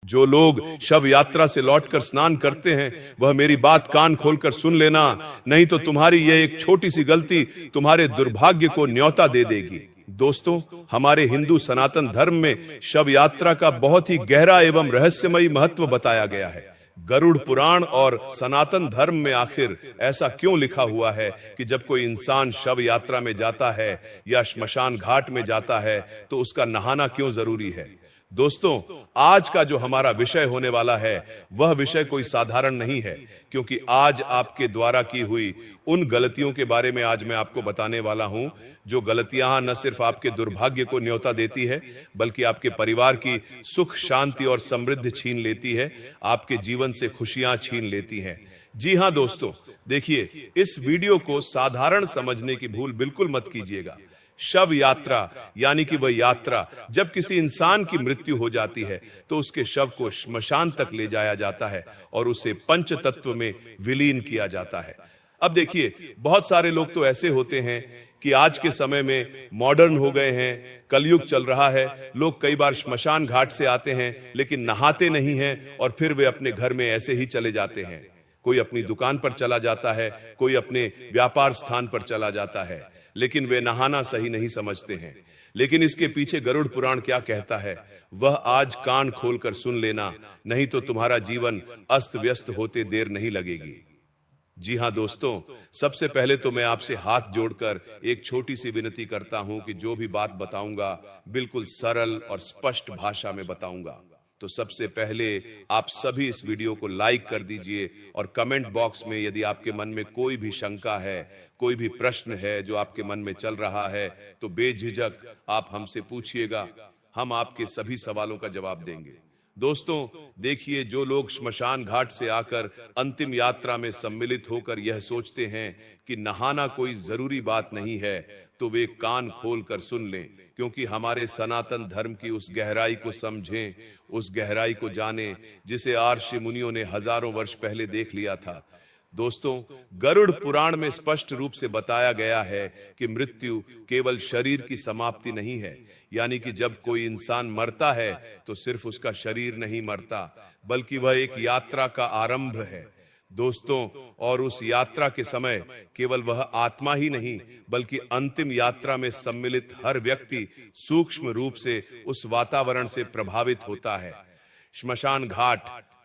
जो लोग शव यात्रा से लौटकर स्नान करते हैं वह मेरी बात कान खोलकर सुन लेना, नहीं तो तुम्हारी यह एक छोटी सी गलती तुम्हारे दुर्भाग्य को न्योता दे देगी। दोस्तों, हमारे हिंदू सनातन धर्म में शव यात्रा का बहुत ही गहरा एवं रहस्यमयी महत्व बताया गया है। गरुड़ पुराण और सनातन धर्म में आखिर ऐसा क्यों लिखा हुआ है कि जब कोई इंसान शव यात्रा में जाता है या श्मशान घाट में जाता है तो उसका नहाना क्यों जरूरी है? दोस्तों, आज का जो हमारा विषय होने वाला है वह विषय कोई साधारण नहीं है, क्योंकि आज आपके द्वारा की हुई उन गलतियों के बारे में आज मैं आपको बताने वाला हूं, जो गलतियां न सिर्फ आपके दुर्भाग्य को न्योता देती है बल्कि आपके परिवार की सुख शांति और समृद्धि छीन लेती है, आपके जीवन से खुशियां छीन लेती है। जी हां दोस्तों, देखिए, इस वीडियो को साधारण समझने की भूल बिल्कुल मत कीजिएगा। शव यात्रा यानी कि वह यात्रा जब किसी इंसान की मृत्यु हो जाती है तो उसके शव को श्मशान तक ले जाया जाता है और उसे पंच तत्व में विलीन किया जाता है। अब देखिए, बहुत सारे लोग तो ऐसे होते हैं कि आज के समय में मॉडर्न हो गए हैं, कलयुग चल रहा है, लोग कई बार श्मशान घाट से आते हैं लेकिन नहाते नहीं हैं और फिर वे अपने घर में ऐसे ही चले जाते हैं। कोई अपनी दुकान पर चला जाता है, कोई अपने व्यापार स्थान पर चला जाता है, लेकिन वे नहाना सही नहीं समझते हैं। लेकिन इसके पीछे गरुड़ पुराण क्या कहता है वह आज कान खोलकर सुन लेना, नहीं तो तुम्हारा जीवन अस्त व्यस्त होते देर नहीं लगेगी। जी हां दोस्तों, सबसे पहले तो मैं आपसे हाथ जोड़कर एक छोटी सी विनती करता हूं कि जो भी बात बताऊंगा बिल्कुल सरल और स्पष्ट भाषा में बताऊंगा। तो सबसे पहले आप सभी इस वीडियो को लाइक कर दीजिए और कमेंट बॉक्स में यदि आपके मन में कोई भी शंका है, कोई भी प्रश्न है जो आपके मन में चल रहा है, तो बेझिझक आप हमसे पूछिएगा, हम आपके सभी सवालों का जवाब देंगे। दोस्तों, देखिए, जो लोग श्मशान घाट से आकर अंतिम यात्रा में सम्मिलित होकर यह सोचते हैं कि नहाना कोई जरूरी बात नहीं है, तो वे कान खोलकर सुन लें, क्योंकि हमारे सनातन धर्म की उस गहराई को समझें, उस गहराई को जानें जिसे आर्षि मुनियों ने हजारों वर्ष पहले देख लिया था। दोस्तों, गरुड़ पुराण में स्पष्ट रूप से बताया गया है कि मृत्यु केवल शरीर की समाप्ति नहीं है, यानी कि जब कोई इंसान मरता है तो सिर्फ उसका शरीर नहीं मरता बल्कि वह एक यात्रा का आरंभ है। दोस्तों, और उस यात्रा के समय केवल वह आत्मा ही नहीं बल्कि अंतिम यात्रा में सम्मिलित हर व्यक्ति सूक्ष्म रूप से उस वातावरण से प्रभावित होता है। श्मशान घाट,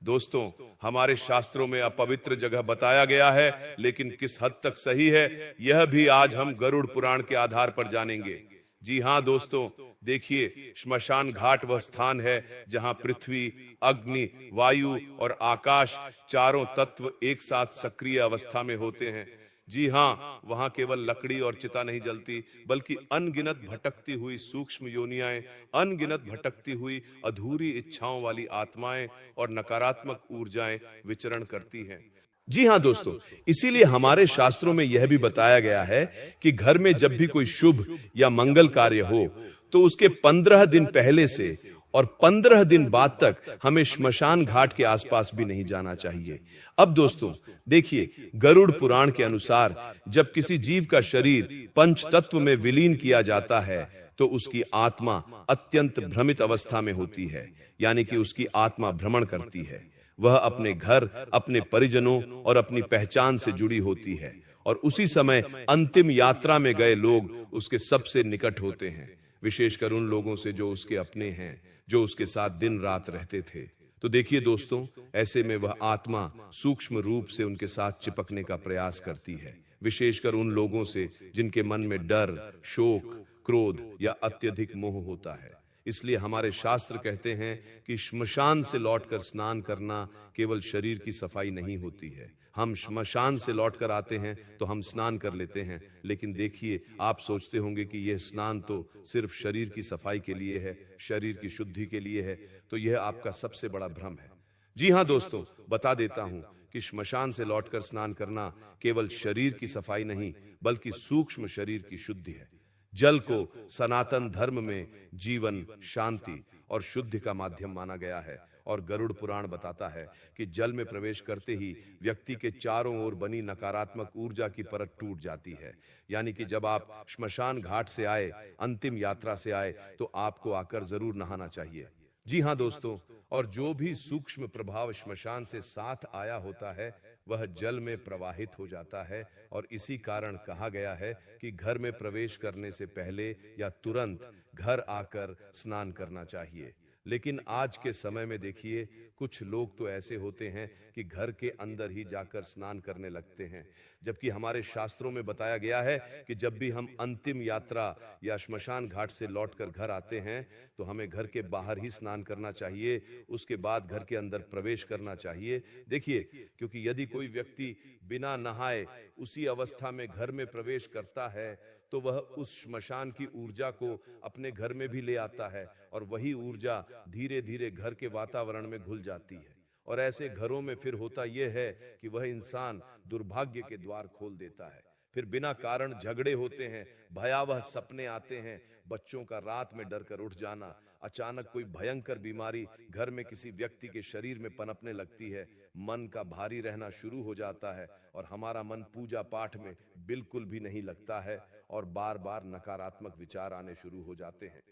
दोस्तों, हमारे शास्त्रों में अपवित्र जगह बताया गया है, लेकिन किस हद तक सही है यह भी आज हम गरुड़ पुराण के आधार पर जानेंगे। जी हां दोस्तों, देखिए, श्मशान घाट वह स्थान है जहां पृथ्वी, अग्नि, वायु और आकाश चारों तत्व एक साथ सक्रिय अवस्था में होते हैं। जी हां, वहां केवल लकड़ी और चिता नहीं जलती बल्कि अनगिनत भटकती हुई सूक्ष्म योनियाएं, अनगिनत भटकती हुई अधूरी इच्छाओं वाली आत्माएं और नकारात्मक ऊर्जाएं विचरण करती हैं। जी हां दोस्तों, इसीलिए हमारे शास्त्रों में यह भी बताया गया है कि घर में जब भी कोई शुभ या मंगल कार्य हो तो उसके 15 दिन पहले से और 15 दिन बाद तक हमें श्मशान घाट के आसपास भी नहीं जाना चाहिए। अब दोस्तों देखिए, गरुड़ पुराण के अनुसार जब किसी जीव का शरीर पंच तत्व में विलीन किया जाता है तो उसकी आत्मा अत्यंत भ्रमित अवस्था में होती है, यानी कि उसकी आत्मा भ्रमण करती है। वह अपने घर, अपने परिजनों और अपनी पहचान से जुड़ी होती है और उसी समय अंतिम यात्रा में गए लोग उसके सबसे निकट होते हैं, विशेषकर उन लोगों से जो उसके अपने हैं, जो उसके साथ दिन रात रहते थे। तो देखिए दोस्तों, ऐसे में वह आत्मा सूक्ष्म रूप से उनके साथ चिपकने का प्रयास करती है, विशेषकर उन लोगों से जिनके मन में डर, शोक, क्रोध या अत्यधिक मोह होता है। इसलिए हमारे शास्त्र कहते हैं कि श्मशान से लौटकर स्नान करना केवल शरीर की सफाई नहीं होती है। हम श्मशान से लौटकर आते हैं तो हम स्नान कर लेते हैं, लेकिन देखिए, आप सोचते होंगे कि यह स्नान तो सिर्फ शरीर की सफाई के लिए है, शरीर की शुद्धि के लिए है, तो यह आपका सबसे बड़ा भ्रम है। जी हां दोस्तों, बता देता हूं कि श्मशान से लौटकर स्नान करना केवल शरीर की सफाई नहीं बल्कि सूक्ष्म शरीर की शुद्धि है। जल को सनातन धर्म में जीवन, शांति और शुद्धि का माध्यम माना गया है और गरुड़ पुराण बताता है कि जल में प्रवेश करते ही व्यक्ति के चारों ओर बनी नकारात्मक ऊर्जा की परत टूट जाती है। यानी कि जब आप श्मशान घाट से आए, अंतिम यात्रा से आए, तो आपको आकर जरूर नहाना चाहिए। जी हाँ दोस्तों, और जो भी सूक्ष्म प्रभाव श्मशान से साथ आया होता है वह जल में प्रवाहित हो जाता है, और इसी कारण कहा गया है कि घर में प्रवेश करने से पहले या तुरंत घर आकर स्नान करना चाहिए। लेकिन आज के समय में देखिए, कुछ लोग तो ऐसे होते हैं कि घर के अंदर ही जाकर स्नान करने लगते हैं, जबकि हमारे शास्त्रों में बताया गया है कि जब भी हम अंतिम यात्रा या श्मशान घाट से लौटकर घर आते हैं तो हमें घर के बाहर ही स्नान करना चाहिए, उसके बाद घर के अंदर प्रवेश करना चाहिए। देखिए, क्योंकि यदि कोई व्यक्ति बिना नहाए उसी अवस्था में घर में प्रवेश करता है तो वह उस श्मशान की ऊर्जा को अपने घर में भी ले आता है, और वही ऊर्जा धीरे धीरे घर के वातावरण में घुल जाती है। और ऐसे घरों में फिर होता यह है कि वह इंसान दुर्भाग्य के द्वार खोल देता है। फिर बिना कारण झगड़े होते हैं, भयावह सपने आते हैं, बच्चों का रात में डरकर उठ जाना, अचानक कोई भयंकर बीमारी घर में किसी व्यक्ति के शरीर में पनपने लगती है, मन का भारी रहना शुरू हो जाता है और हमारा मन पूजा पाठ में बिल्कुल भी नहीं लगता है और बार बार नकारात्मक विचार आने शुरू हो जाते हैं।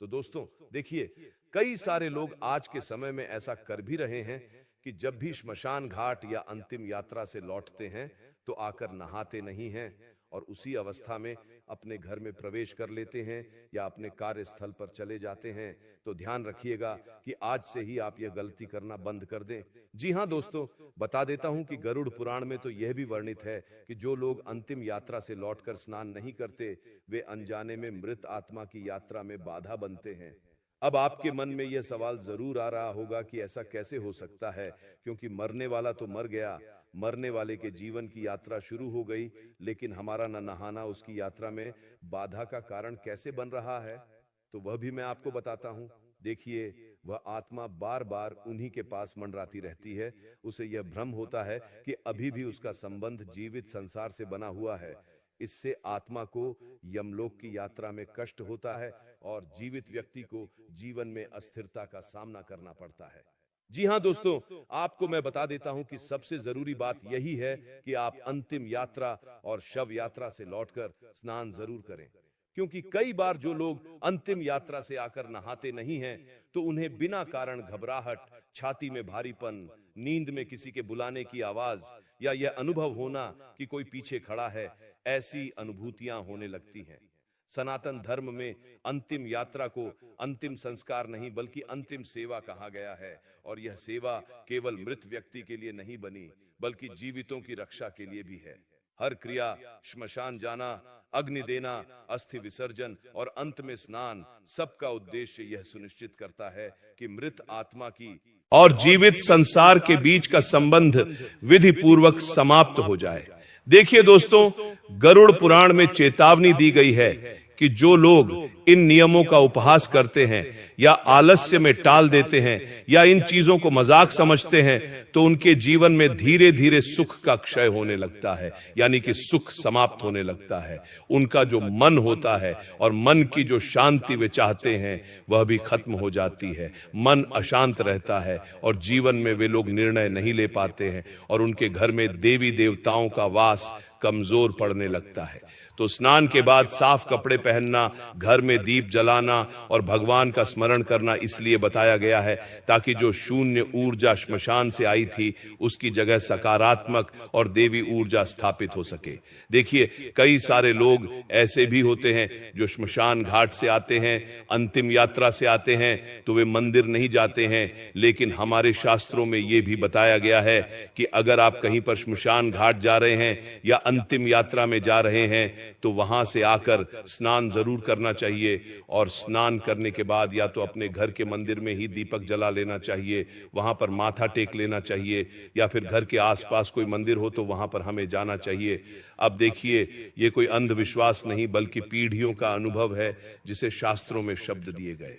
तो दोस्तों देखिए, कई सारे लोग आज के समय में ऐसा कर भी रहे हैं कि जब भी श्मशान घाट या अंतिम यात्रा से लौटते हैं तो आकर नहाते नहीं हैं और उसी अवस्था में अपने घर में प्रवेश कर लेते हैं या अपने कार्यस्थल पर चले जाते हैं। तो ध्यान रखिएगा कि आज से ही आप यह गलती करना बंद कर दें। जी हां दोस्तों, बता देता हूं कि गरुड़ पुराण में तो यह भी वर्णित है कि जो लोग अंतिम यात्रा से लौटकर स्नान नहीं करते वे अनजाने में मृत आत्मा की यात्रा में बाधा बनते हैं। अब आपके मन में यह सवाल जरूर आ रहा होगा कि ऐसा कैसे हो सकता है, क्योंकि मरने वाला तो मर गया, मरने वाले के जीवन की यात्रा शुरू हो गई, लेकिन हमारा न नहाना उसकी यात्रा में बाधा का कारण कैसे बन रहा है? तो वह भी मैं आपको बताता हूं। देखिए, वह आत्मा बार बार उन्हीं के पास मंडराती रहती है। उसे यह भ्रम होता है कि अभी भी उसका संबंध जीवित संसार से बना हुआ है। इससे आत्मा को यमलोक की यात्रा में कष्ट होता है और जीवित व्यक्ति को जीवन में अस्थिरता का सामना करना पड़ता है। जी हां दोस्तों, आपको मैं बता देता हूं कि सबसे जरूरी बात यही है कि आप अंतिम यात्रा और शव यात्रा से लौटकर स्नान जरूर करें, क्योंकि कई बार जो लोग अंतिम यात्रा से आकर नहाते नहीं हैं तो उन्हें बिना कारण घबराहट, छाती में भारीपन, नींद में किसी के बुलाने की आवाज या यह अनुभव होना कि कोई पीछे खड़ा है, ऐसी अनुभूतियां होने लगती हैं। सनातन धर्म में अंतिम यात्रा को अंतिम संस्कार नहीं बल्कि अंतिम सेवा कहा गया है, और यह सेवा केवल मृत व्यक्ति के लिए नहीं बनी बल्कि जीवितों की रक्षा के लिए भी है। हर क्रिया, श्मशान जाना, अग्नि देना, अस्थि विसर्जन और अंत में स्नान, सबका उद्देश्य यह सुनिश्चित करता है कि मृत आत्मा की और जीवित संसार के बीच का संबंध विधि पूर्वक समाप्त हो जाए। देखिए दोस्तों, गरुड़ पुराण में चेतावनी दी गई है कि जो लोग इन नियमों का उपहास करते हैं या आलस्य में टाल देते हैं या इन चीजों को मजाक समझते हैं तो उनके जीवन में धीरे धीरे सुख का क्षय होने लगता है, यानी कि सुख समाप्त होने लगता है। उनका जो मन होता है और मन की जो शांति वे चाहते हैं वह भी खत्म हो जाती है। मन अशांत रहता है और जीवन में वे लोग निर्णय नहीं ले पाते हैं और उनके घर में देवी देवताओं का वास कमजोर पड़ने लगता है। तो स्नान के बाद साफ कपड़े पहनना, घर में दीप जलाना और भगवान का स्मरण करना इसलिए बताया गया है ताकि जो शून्य ऊर्जा श्मशान से आई थी उसकी जगह सकारात्मक और देवी ऊर्जा स्थापित हो सके। देखिए, कई सारे लोग ऐसे भी होते हैं जो श्मशान घाट से आते हैं, अंतिम यात्रा से आते हैं तो वे मंदिर नहीं जाते हैं, लेकिन हमारे शास्त्रों में यह भी बताया गया है कि अगर आप कहीं पर श्मशान घाट जा रहे हैं या अंतिम यात्रा में जा रहे हैं तो वहां से आकर स्नान जरूर करना चाहिए, और स्नान करने के बाद या तो अपने घर के मंदिर में ही दीपक जला लेना चाहिए, वहां पर माथा टेक लेना चाहिए, या फिर घर के आसपास कोई मंदिर हो तो वहां पर हमें जाना चाहिए। अब देखिए, ये कोई अंधविश्वास नहीं बल्कि पीढ़ियों का अनुभव है जिसे शास्त्रों में शब्द दिए गए।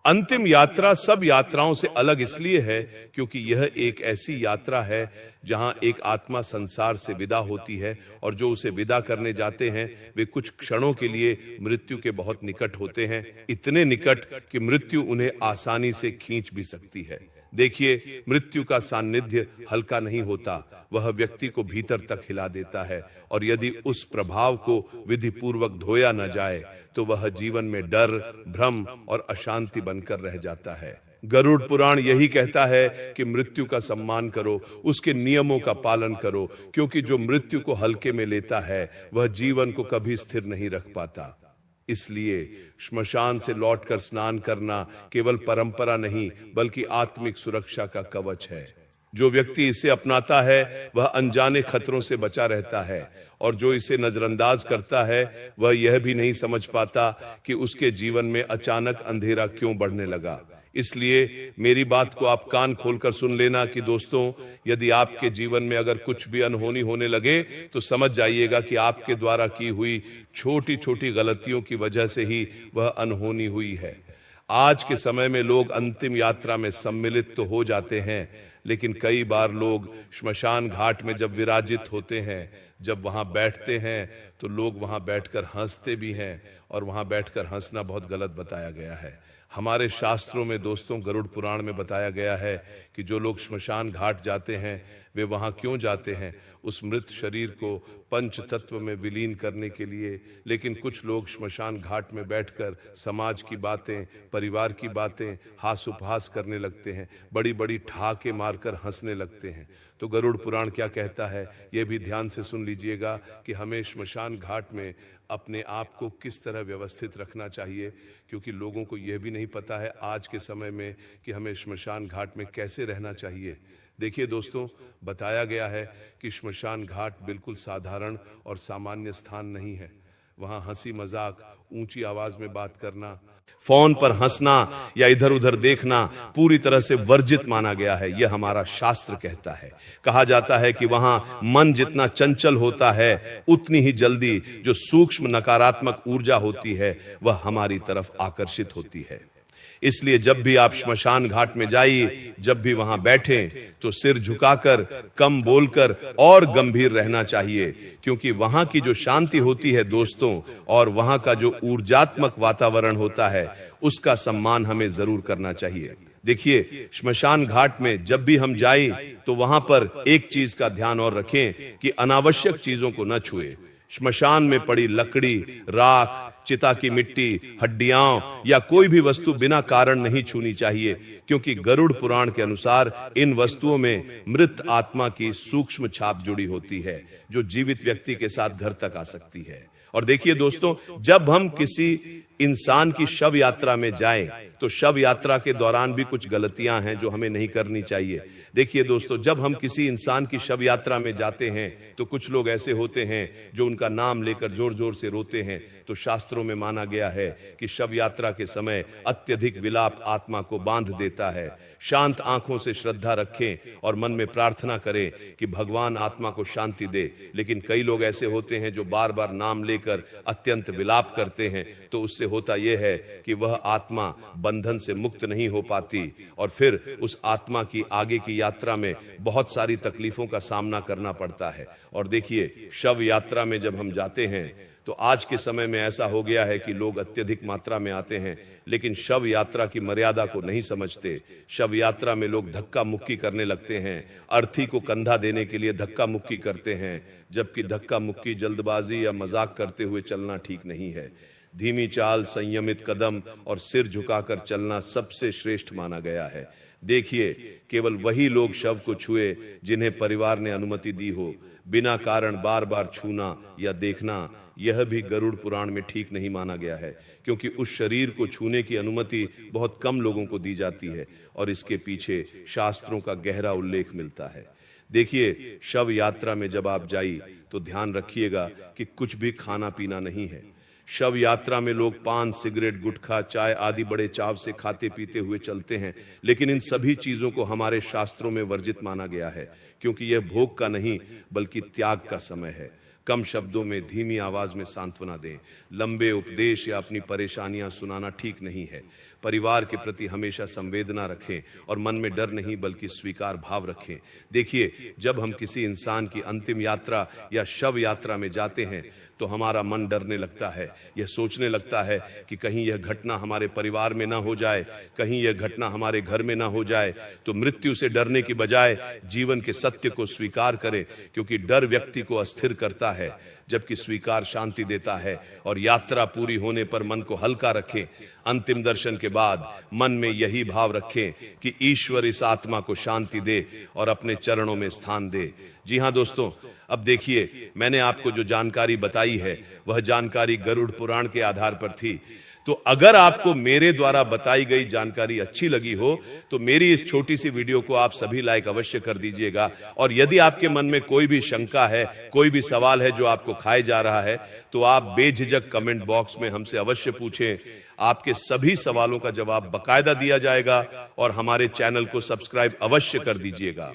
अंतिम यात्रा सब यात्राओं से अलग इसलिए है क्योंकि यह एक ऐसी यात्रा है जहां एक आत्मा संसार से विदा होती है और जो उसे विदा करने जाते हैं वे कुछ क्षणों के लिए मृत्यु के बहुत निकट होते हैं, इतने निकट कि मृत्यु उन्हें आसानी से खींच भी सकती है। देखिए, मृत्यु का सान्निध्य हल्का नहीं होता, वह व्यक्ति को भीतर तक हिला देता है, और यदि उस प्रभाव को विधि पूर्वक धोया न जाए तो वह जीवन में डर, भ्रम और अशांति बनकर रह जाता है। गरुड़ पुराण यही कहता है कि मृत्यु का सम्मान करो, उसके नियमों का पालन करो, क्योंकि जो मृत्यु को हल्के में लेता है वह जीवन को कभी स्थिर नहीं रख पाता। इसलिए श्मशान से लौटकर स्नान करना केवल परंपरा नहीं बल्कि आत्मिक सुरक्षा का कवच है। जो व्यक्ति इसे अपनाता है वह अनजाने खतरों से बचा रहता है, और जो इसे नजरअंदाज करता है वह यह भी नहीं समझ पाता कि उसके जीवन में अचानक अंधेरा क्यों बढ़ने लगा। इसलिए मेरी बात को आप कान खोलकर सुन लेना कि दोस्तों, यदि आपके जीवन में अगर कुछ भी अनहोनी होने लगे तो समझ जाइएगा कि आपके द्वारा की हुई छोटी छोटी गलतियों की वजह से ही वह अनहोनी हुई है। आज के समय में लोग अंतिम यात्रा में सम्मिलित तो हो जाते हैं, लेकिन कई बार लोग श्मशान घाट में जब विराजित होते हैं, जब वहां बैठते हैं तो लोग वहां बैठकर हंसते भी हैं, और वहां बैठकर हंसना बहुत गलत बताया गया है। हमारे शास्त्रों में दोस्तों, गरुड़ पुराण में बताया गया है कि जो लोग श्मशान घाट जाते हैं वे वहां क्यों जाते हैं? उस मृत शरीर को पंच तत्व में विलीन करने के लिए। लेकिन कुछ लोग श्मशान घाट में बैठकर समाज की बातें, परिवार की बातें हास करने लगते हैं, बड़ी बड़ी ठहाके मारकर हंसने लगते हैं। तो गरुड़ पुराण क्या कहता है यह भी ध्यान से सुन लीजिएगा कि हमें श्मशान घाट में अपने आप को किस तरह व्यवस्थित रखना चाहिए, क्योंकि लोगों को यह भी नहीं पता है आज के समय में कि हमें श्मशान घाट में कैसे रहना चाहिए। देखिए दोस्तों, बताया गया है कि श्मशान घाट बिल्कुल साधारण और सामान्य स्थान नहीं है। वहां हंसी मजाक, ऊंची आवाज में बात करना, फोन पर हंसना या इधर उधर देखना पूरी तरह से वर्जित माना गया है। यह हमारा शास्त्र कहता है। कहा जाता है कि वहां मन जितना चंचल होता है उतनी ही जल्दी जो सूक्ष्म नकारात्मक ऊर्जा होती है वह हमारी तरफ आकर्षित होती है। इसलिए जब भी आप श्मशान घाट में जाइए, जब भी वहां बैठें तो सिर झुकाकर, कम बोलकर और गंभीर रहना चाहिए, क्योंकि वहां की जो शांति होती है दोस्तों, और वहां का जो ऊर्जात्मक वातावरण होता है उसका सम्मान हमें जरूर करना चाहिए। देखिए, श्मशान घाट में जब भी हम जाएं तो वहां पर एक चीज का ध्यान और रखें कि अनावश्यक चीजों को न छुए। श्मशान में पड़ी लकड़ी, राख, चिता की मिट्टी, हड्डियां या कोई भी वस्तु बिना कारण नहीं छूनी चाहिए, क्योंकि गरुड़ पुराण के अनुसार इन वस्तुओं में मृत आत्मा की सूक्ष्म छाप जुड़ी होती है जो जीवित व्यक्ति के साथ घर तक आ सकती है। और देखिए दोस्तों, जब हम किसी इंसान की शव यात्रा में जाएं तो शव यात्रा के दौरान भी कुछ गलतियां हैं जो हमें नहीं करनी चाहिए। देखिए दोस्तों, जब हम किसी इंसान की शव यात्रा में जाते हैं तो कुछ लोग ऐसे होते हैं जो उनका नाम लेकर जोर जोर से रोते हैं। तो शास्त्रों में माना गया है कि शव यात्रा के समय अत्यधिक विलाप आत्मा को बांध देता है। शांत आंखों से श्रद्धा रखें और मन में प्रार्थना करें कि भगवान आत्मा को शांति दे। लेकिन कई लोग ऐसे होते हैं जो बार बार नाम लेकर अत्यंत विलाप करते हैं, तो उससे होता यह है कि वह आत्मा बंधन से मुक्त नहीं हो पाती, और फिर उस आत्मा की आगे की यात्रा में बहुत सारी तकलीफों का सामना करना पड़ता है। और देखिए, शव यात्रा में जब हम जाते हैं तो आज के समय में ऐसा हो गया है कि लोग अत्यधिक मात्रा में आते हैं, लेकिन शव यात्रा की मर्यादा को नहीं समझते। शव यात्रा में लोग धक्का मुक्की करने लगते हैं, अर्थी को कंधा देने के लिए धक्का मुक्की करते हैं, जबकि धक्का मुक्की, जल्दबाजी या मजाक करते हुए चलना ठीक नहीं है। धीमी चाल, संयमित कदम और सिर झुकाकर चलना सबसे श्रेष्ठ माना गया है। देखिए, केवल वही लोग शव को छुए जिन्हें परिवार ने अनुमति दी हो। बिना कारण बार बार छूना या देखना यह भी गरुड़ पुराण में ठीक नहीं माना गया है, क्योंकि उस शरीर को छूने की अनुमति बहुत कम लोगों को दी जाती है और इसके पीछे शास्त्रों का गहरा उल्लेख मिलता है। देखिए, शव यात्रा में जब आप जाइए तो ध्यान रखिएगा कि कुछ भी खाना पीना नहीं है। शव यात्रा में लोग पान, सिगरेट, गुटखा, चाय आदि बड़े चाव से खाते पीते हुए चलते हैं, लेकिन इन सभी चीजों को हमारे शास्त्रों में वर्जित माना गया है, क्योंकि यह भोग का नहीं बल्कि त्याग का समय है। कम शब्दों में धीमी आवाज में सांत्वना दें। लंबे उपदेश या अपनी परेशानियां सुनाना ठीक नहीं है। परिवार के प्रति हमेशा संवेदना रखें और मन में डर नहीं बल्कि स्वीकार भाव रखें। देखिए, जब हम किसी इंसान की अंतिम यात्रा या शव यात्रा में जाते हैं तो हमारा मन डरने लगता है। यह सोचने लगता है कि कहीं यह घटना हमारे परिवार में ना हो जाए, कहीं यह घटना हमारे घर में ना हो जाए। तो मृत्यु से डरने की बजाय जीवन के सत्य को स्वीकार करें, क्योंकि डर व्यक्ति को अस्थिर करता है। जबकि स्वीकार शांति देता है। और यात्रा पूरी होने पर मन को हल्का रखें। अंतिम दर्शन के बाद मन में यही भाव रखें कि ईश्वर इस आत्मा को शांति दे और अपने चरणों में स्थान दे। जी हां दोस्तों, अब देखिए, मैंने आपको जो जानकारी बताई है वह जानकारी गरुड़ पुराण के आधार पर थी। तो अगर आपको मेरे द्वारा बताई गई जानकारी अच्छी लगी हो तो मेरी इस छोटी सी वीडियो को आप सभी लाइक अवश्य कर दीजिएगा। और यदि आपके मन में कोई भी शंका है, कोई भी सवाल है जो आपको खाए जा रहा है, तो आप बेझिझक कमेंट बॉक्स में हमसे अवश्य पूछें। आपके सभी सवालों का जवाब बाकायदा दिया जाएगा और हमारे चैनल को सब्सक्राइब अवश्य कर दीजिएगा।